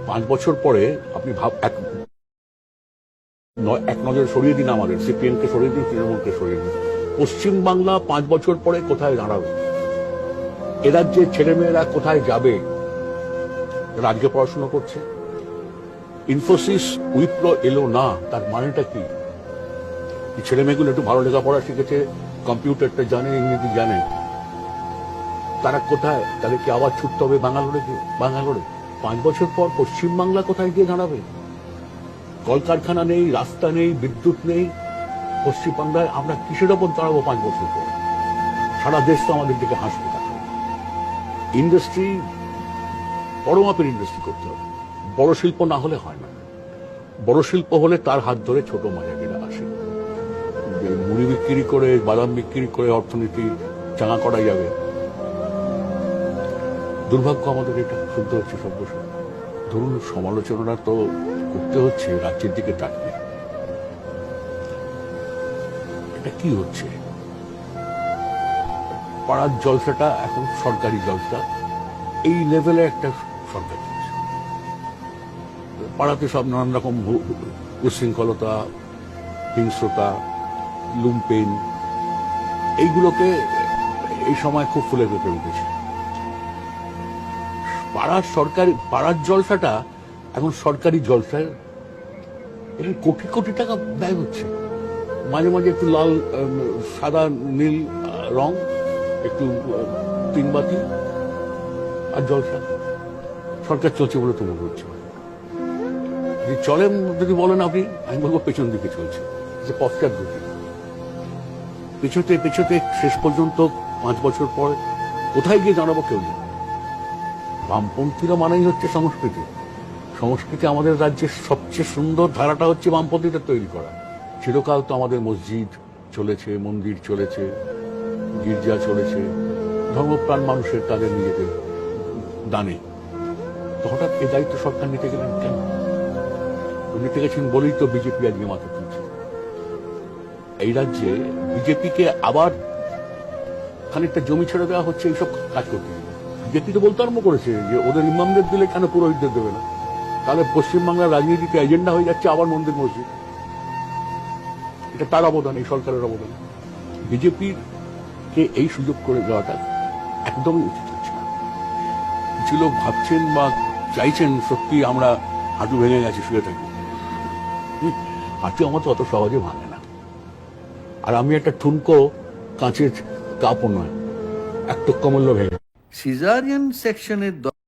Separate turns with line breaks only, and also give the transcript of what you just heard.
5 বছর পরে আপনি এক নজরে সরিয়ে দিন, আমাদের সিপিএমকে সরিয়ে দিন, তৃণমূলকে সরিয়ে দিন, পশ্চিম বাংলা 5 বছর পরে কোথায় দাঁড়াবে? এ রাজ্যে ছেলেমেয়েরা কোথায় যাবে? রাজ্যে পড়াশোনা করছে, ইনফোসিস উইপ্রো এলো না, তার মানেটা কি? ছেলে মেয়েগুলো একটু ভালো লেখাপড়া শিখেছে, কম্পিউটারটা জানে, ইংরেজি জানে, তারা কোথায়? তাদেরকে আবার ছুটতে হবে বাঙ্গালোরে। 5 বছর পর পশ্চিম বাংলা কোথায় গিয়ে দাঁড়াবে? কলকারখানা নেই, রাস্তা নেই, বিদ্যুৎ নেই। পশ্চিম বাংলায় আমরা কিসের ওপর দাঁড়াবো 5 বছর পর? সারা দেশ তো আমাদের দিকে হাসবে। ইন্ডাস্ট্রি, বড় মাপের ইন্ডাস্ট্রি করতে হবে। বড় শিল্প না হলে হয় না। বড় শিল্প হলে তার হাত ধরে ছোট মাঝারিরা আসে। মুড়ি বিক্রি করে, বাদাম বিক্রি করে অর্থনীতি চাঙা করা যাবে? দুর্ভাগ্য আমাদের এটা শুনতে হচ্ছে সব বছর। ধরুন, সমালোচনা তো করতে হচ্ছে রাজ্যের দিকে তাকিয়ে। এটা কি হচ্ছে? পাড়ার জলসাটা এখন সরকারি জলসা, এই লেভেলে একটা সরকার চলছে। পাড়াতে সব নানান রকম উচ্ছৃঙ্খলতা, হিংস্রতা, লুম্পেন, এইগুলোকে এই সময় খুব ফুলে ফেপে উঠেছে। পাড়ার জলসাটা এখন সরকারি জলসায় কোটি কোটি টাকা ব্যয় হচ্ছে। মাঝে মাঝে একটু লাল, সাদা, নীল রং, একটু তিনবাতি আর জলসা। সরকার চলছে বলে তো মনে হচ্ছে। চলে যদি বলেন আপনি, আমি বলবো পেছন দিকে চলছে, যে পশ্চাৎ গতি। পেছতে পেছতে শেষ পর্যন্ত 5 বছর পর কোথায় গিয়ে জানাবো কেউ জানে। বামপন্থীরা মানেই হচ্ছে সংস্কৃতি। সংস্কৃতি আমাদের রাজ্যের সবচেয়ে সুন্দর ধারাটা হচ্ছে বামপন্থীদের তৈরি করা। চিরকাল তো আমাদের মসজিদ চলেছে, মন্দির চলেছে, গির্জা চলেছে, ধর্মপ্রাণ মানুষের তাদের নিজেদের দানে। তো হঠাৎ এই দায়িত্ব সরকার নিতে গেলেন কেন? নিতে গেছেন বলেই তো বিজেপি আজকে মাথা তুলছে। এই রাজ্যে বিজেপিকে আবার খানিকটা জমি ছেড়ে দেওয়া হচ্ছে এইসব কাজ করতে গিয়ে। বিজেপি তো বলতে আরম্ভ করেছে যে ওদের ইমামদের দিলে কেন পুরোহিতদের দেবে না? তাহলে পশ্চিমবাংলার রাজনীতিতে এজেন্ডা হয়ে যাচ্ছে আবার মন্দির মসজিদ। এটা তার অবদান, এই সরকারের অবদান। বিজেপির কে এই সুযোগ করে দেওয়াটা একদমই উচিত হচ্ছে না। কিছু লোক ভাবছেন বা চাইছেন সত্যি আমরা হাঁটু ভেঙে গেছে, শুয়ে থাকি। হাঁটু আমার তো অত সহজে ভাঙে না। আর আমি একটা ঠুনকো কাঁচের কাপও নয়, এক টুক্কা মূল্য ভেঙে।
সিজারিয়ান সেকশনের